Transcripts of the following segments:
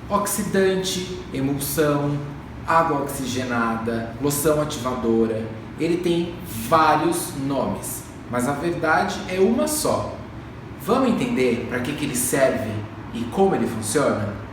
Oxidante, emulsão, água oxigenada, loção ativadora. Ele tem vários nomes, mas a verdade é uma só. Vamos entender para que ele serve e como ele funciona?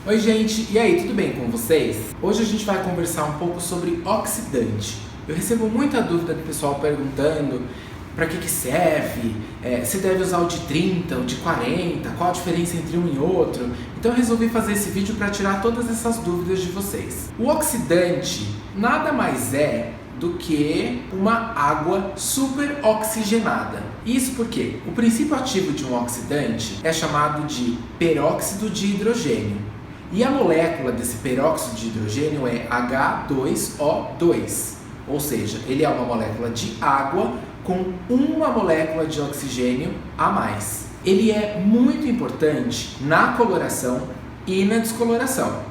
Oi gente, e aí, tudo bem com vocês? Hoje a gente vai conversar um pouco sobre oxidante. Eu recebo muita dúvida do pessoal perguntando para que serve, se deve usar o de 30, o de 40, qual a diferença entre um e outro. Então eu resolvi fazer esse vídeo para tirar todas essas dúvidas de vocês. O oxidante nada mais é do que uma água super oxigenada. Isso porque o princípio ativo de um oxidante é chamado de peróxido de hidrogênio. E a molécula desse peróxido de hidrogênio é H2O2, ou seja, ele é uma molécula de água com uma molécula de oxigênio a mais. Ele é muito importante na coloração e na descoloração.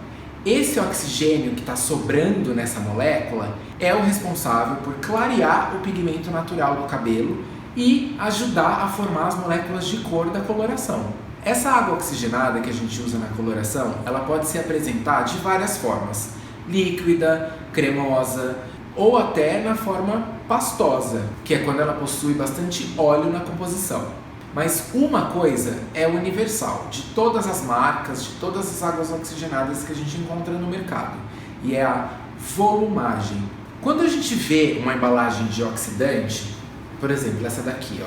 Esse oxigênio que está sobrando nessa molécula é o responsável por clarear o pigmento natural do cabelo e ajudar a formar as moléculas de cor da coloração. Essa água oxigenada que a gente usa na coloração, ela pode se apresentar de várias formas: líquida, cremosa ou até na forma pastosa, que é quando ela possui bastante óleo na composição. Mas uma coisa é universal, de todas as marcas, de todas as águas oxigenadas que a gente encontra no mercado, e é a volumagem. Quando a gente vê uma embalagem de oxidante, por exemplo, essa daqui,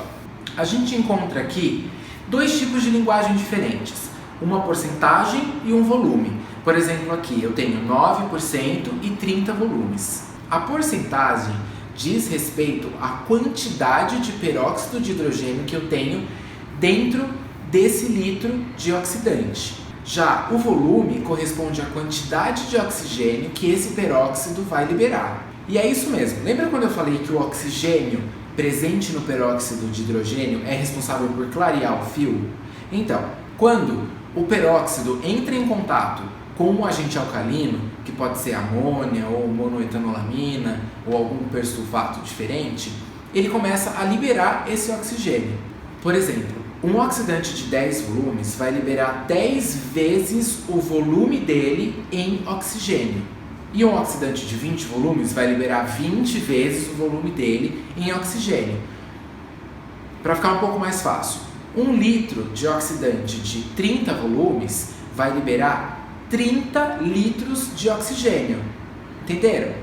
a gente encontra aqui dois tipos de linguagem diferentes, uma porcentagem e um volume. Por exemplo, aqui eu tenho 9% e 30 volumes. A porcentagem diz respeito à quantidade de peróxido de hidrogênio que eu tenho dentro desse litro de oxidante. Já o volume corresponde à quantidade de oxigênio que esse peróxido vai liberar. E é isso mesmo. Lembra quando eu falei que o oxigênio presente no peróxido de hidrogênio é responsável por clarear o fio? Então, quando o peróxido entra em contato com um agente alcalino, que pode ser amônia ou monoetanolamina ou algum persulfato diferente, ele começa a liberar esse oxigênio. Por exemplo, um oxidante de 10 volumes vai liberar 10 vezes o volume dele em oxigênio. E um oxidante de 20 volumes vai liberar 20 vezes o volume dele em oxigênio. Para ficar um pouco mais fácil, 1 litro de oxidante de 30 volumes vai liberar 30 litros de oxigênio. Entenderam?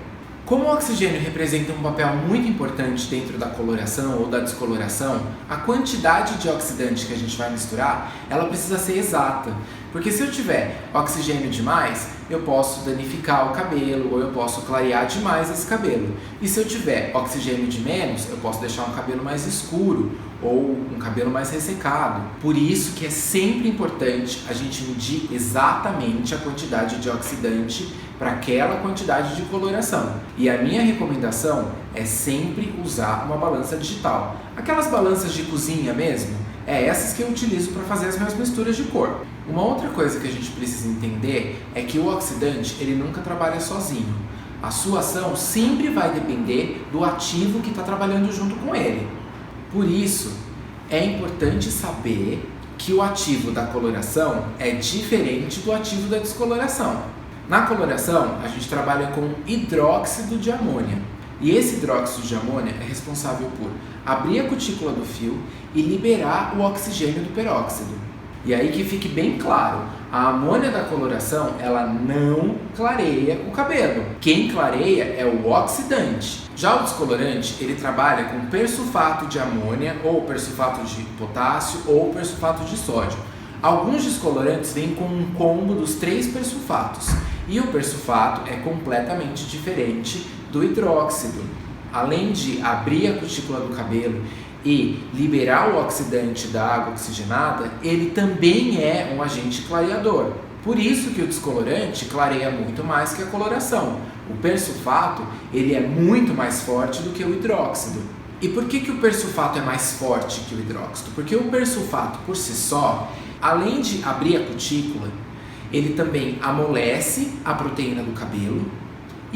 Como o oxigênio representa um papel muito importante dentro da coloração ou da descoloração, a quantidade de oxidante que a gente vai misturar, ela precisa ser exata. Porque se eu tiver oxigênio demais, eu posso danificar o cabelo ou eu posso clarear demais esse cabelo. E se eu tiver oxigênio de menos, eu posso deixar um cabelo mais escuro ou um cabelo mais ressecado. Por isso que é sempre importante a gente medir exatamente a quantidade de oxidante para aquela quantidade de coloração. E a minha recomendação é sempre usar uma balança digital. Aquelas balanças de cozinha mesmo, essas que eu utilizo para fazer as minhas misturas de cor. Uma outra coisa que a gente precisa entender é que o oxidante, ele nunca trabalha sozinho. A sua ação sempre vai depender do ativo que está trabalhando junto com ele. Por isso, é importante saber que o ativo da coloração é diferente do ativo da descoloração. Na coloração, a gente trabalha com hidróxido de amônia. E esse hidróxido de amônia é responsável por abrir a cutícula do fio e liberar o oxigênio do peróxido. E aí que fique bem claro, a amônia da coloração, ela não clareia o cabelo. Quem clareia é o oxidante. Já o descolorante, ele trabalha com persulfato de amônia, ou persulfato de potássio, ou persulfato de sódio. Alguns descolorantes vêm com um combo dos 3 persulfatos. E o persulfato é completamente diferente do hidróxido. Além de abrir a cutícula do cabelo e liberar o oxidante da água oxigenada, ele também é um agente clareador. Por isso que o descolorante clareia muito mais que a coloração. O persulfato, ele é muito mais forte do que o hidróxido. E por que o persulfato é mais forte que o hidróxido? Porque o persulfato, por si só, além de abrir a cutícula, ele também amolece a proteína do cabelo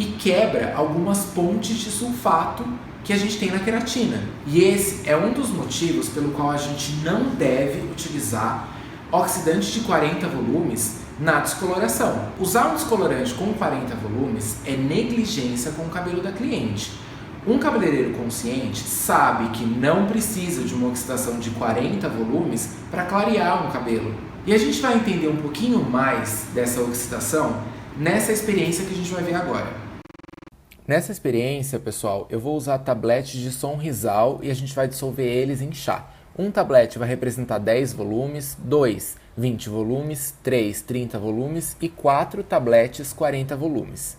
e quebra algumas pontes de sulfato que a gente tem na queratina. E esse é um dos motivos pelo qual a gente não deve utilizar oxidante de 40 volumes na descoloração. Usar um descolorante com 40 volumes é negligência com o cabelo da cliente. Um cabeleireiro consciente sabe que não precisa de uma oxidação de 40 volumes para clarear um cabelo. E a gente vai entender um pouquinho mais dessa oxidação nessa experiência que a gente vai ver agora. Nessa experiência, pessoal, eu vou usar tabletes de Sonrisal e a gente vai dissolver eles em chá. Um tablete vai representar 10 volumes, 2, 20 volumes, 3, 30 volumes e 4 tabletes, 40 volumes.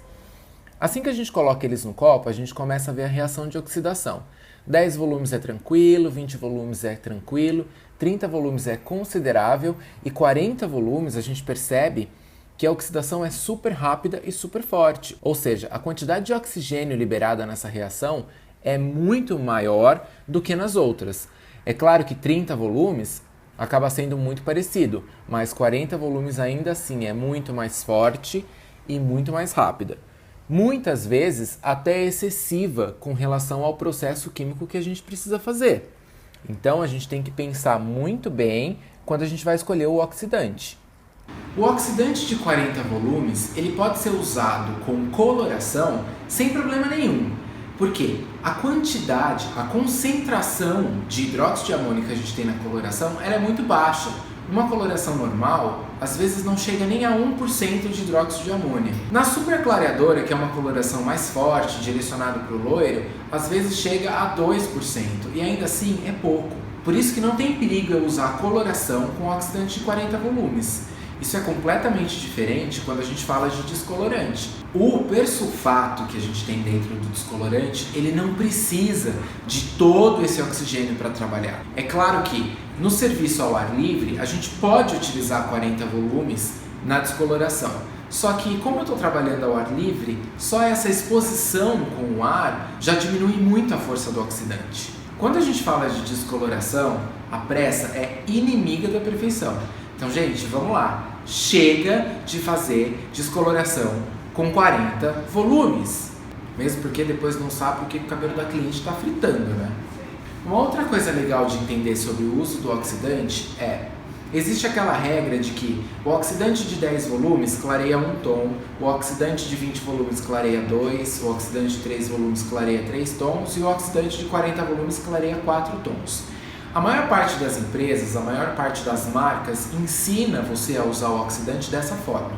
Assim que a gente coloca eles no copo, a gente começa a ver a reação de oxidação. 10 volumes é tranquilo, 20 volumes é tranquilo, 30 volumes é considerável e 40 volumes a gente percebe que a oxidação é super rápida e super forte. Ou seja, a quantidade de oxigênio liberada nessa reação é muito maior do que nas outras. É claro que 30 volumes acaba sendo muito parecido, mas 40 volumes ainda assim é muito mais forte e muito mais rápida. Muitas vezes até excessiva com relação ao processo químico que a gente precisa fazer. Então a gente tem que pensar muito bem quando a gente vai escolher o oxidante. O oxidante de 40 volumes ele pode ser usado com coloração sem problema nenhum. Porque a quantidade, a concentração de hidróxido de amônio que a gente tem na coloração ela é muito baixa. Uma coloração normal, às vezes não chega nem a 1% de hidróxido de amônio. Na superclareadora, que é uma coloração mais forte, direcionada para o loiro, às vezes chega a 2%, e ainda assim é pouco. Por isso que não tem perigo eu usar coloração com oxidante de 40 volumes. Isso é completamente diferente quando a gente fala de descolorante. O persulfato que a gente tem dentro do descolorante, ele não precisa de todo esse oxigênio para trabalhar. É claro que no serviço ao ar livre, a gente pode utilizar 40 volumes na descoloração. Só que como eu estou trabalhando ao ar livre, só essa exposição com o ar já diminui muito a força do oxidante. Quando a gente fala de descoloração, a pressa é inimiga da perfeição. Então, gente, vamos lá. Chega de fazer descoloração com 40 volumes. Mesmo porque depois não sabe porque o cabelo da cliente está fritando, né? Uma outra coisa legal de entender sobre o uso do oxidante existe aquela regra de que o oxidante de 10 volumes clareia um tom, o oxidante de 20 volumes clareia 2, o oxidante de 3 volumes clareia 3 tons e o oxidante de 40 volumes clareia 4 tons. A maior parte das empresas, a maior parte das marcas ensina você a usar o oxidante dessa forma.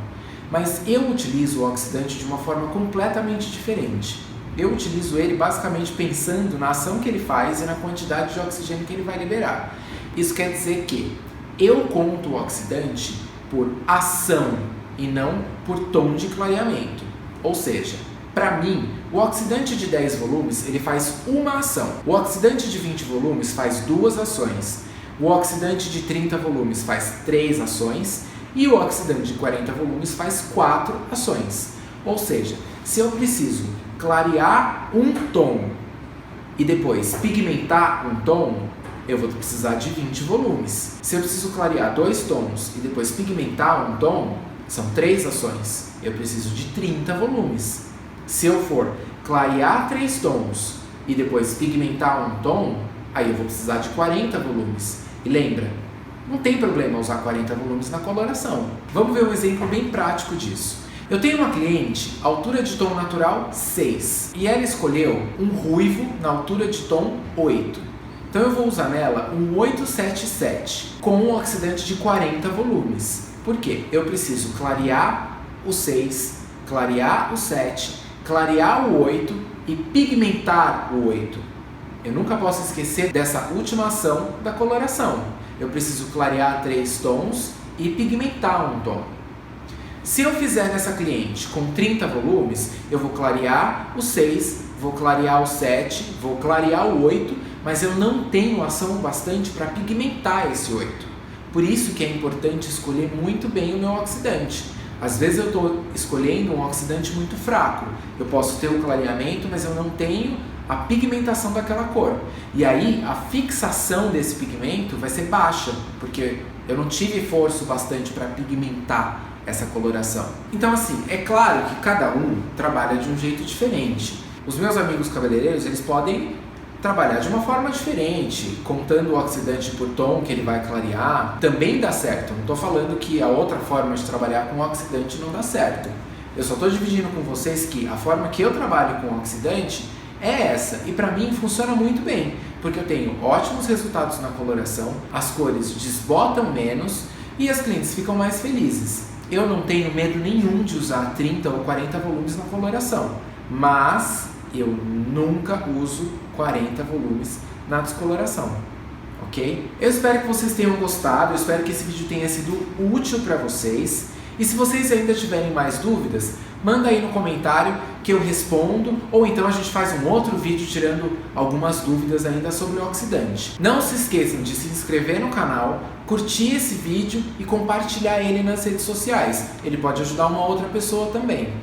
Mas eu utilizo o oxidante de uma forma completamente diferente. Eu utilizo ele basicamente pensando na ação que ele faz e na quantidade de oxigênio que ele vai liberar. Isso quer dizer que eu conto o oxidante por ação e não por tom de clareamento. Ou seja, para mim, o oxidante de 10 volumes ele faz uma ação. O oxidante de 20 volumes faz 2 ações. O oxidante de 30 volumes faz 3 ações. E o oxidante de 40 volumes faz 4 ações. Ou seja, se eu preciso clarear um tom e depois pigmentar um tom, eu vou precisar de 20 volumes. Se eu preciso clarear 2 tons e depois pigmentar um tom, são 3 ações. Eu preciso de 30 volumes. Se eu for clarear 3 tons e depois pigmentar um tom, aí eu vou precisar de 40 volumes. E lembra, não tem problema usar 40 volumes na coloração. Vamos ver um exemplo bem prático disso. Eu tenho uma cliente, altura de tom natural 6, e ela escolheu um ruivo na altura de tom 8. Então eu vou usar nela um 877 com um oxidante de 40 volumes. Por quê? Eu preciso clarear o 6, clarear o 7, clarear o 8 e pigmentar o 8. Eu nunca posso esquecer dessa última ação da coloração. Eu preciso clarear 3 tons e pigmentar um tom. Se eu fizer nessa cliente com 30 volumes, eu vou clarear o 6, vou clarear o 7, vou clarear o 8, mas eu não tenho ação bastante para pigmentar esse 8. Por isso que é importante escolher muito bem o meu oxidante. Às vezes eu estou escolhendo um oxidante muito fraco. Eu posso ter o clareamento, mas eu não tenho a pigmentação daquela cor. E aí a fixação desse pigmento vai ser baixa, porque eu não tive esforço bastante para pigmentar essa coloração. Então assim, é claro que cada um trabalha de um jeito diferente. Os meus amigos cabeleireiros, eles podem trabalhar de uma forma diferente, contando o oxidante por tom que ele vai clarear, também dá certo. Não estou falando que a outra forma de trabalhar com oxidante não dá certo. Eu só estou dividindo com vocês que a forma que eu trabalho com oxidante é essa, e para mim funciona muito bem, porque eu tenho ótimos resultados na coloração, as cores desbotam menos e as clientes ficam mais felizes. Eu não tenho medo nenhum de usar 30 ou 40 volumes na coloração, mas eu nunca uso 40 volumes na descoloração, ok? Eu espero que vocês tenham gostado, eu espero que esse vídeo tenha sido útil para vocês. E se vocês ainda tiverem mais dúvidas, manda aí no comentário que eu respondo, ou então a gente faz um outro vídeo tirando algumas dúvidas ainda sobre o oxidante. Não se esqueçam de se inscrever no canal, curtir esse vídeo e compartilhar ele nas redes sociais. Ele pode ajudar uma outra pessoa também.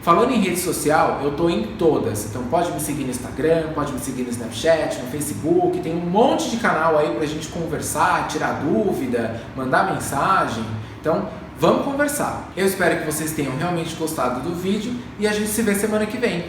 Falando em rede social, eu tô em todas, então pode me seguir no Instagram, pode me seguir no Snapchat, no Facebook, tem um monte de canal aí pra gente conversar, tirar dúvida, mandar mensagem, então vamos conversar. Eu espero que vocês tenham realmente gostado do vídeo e a gente se vê semana que vem.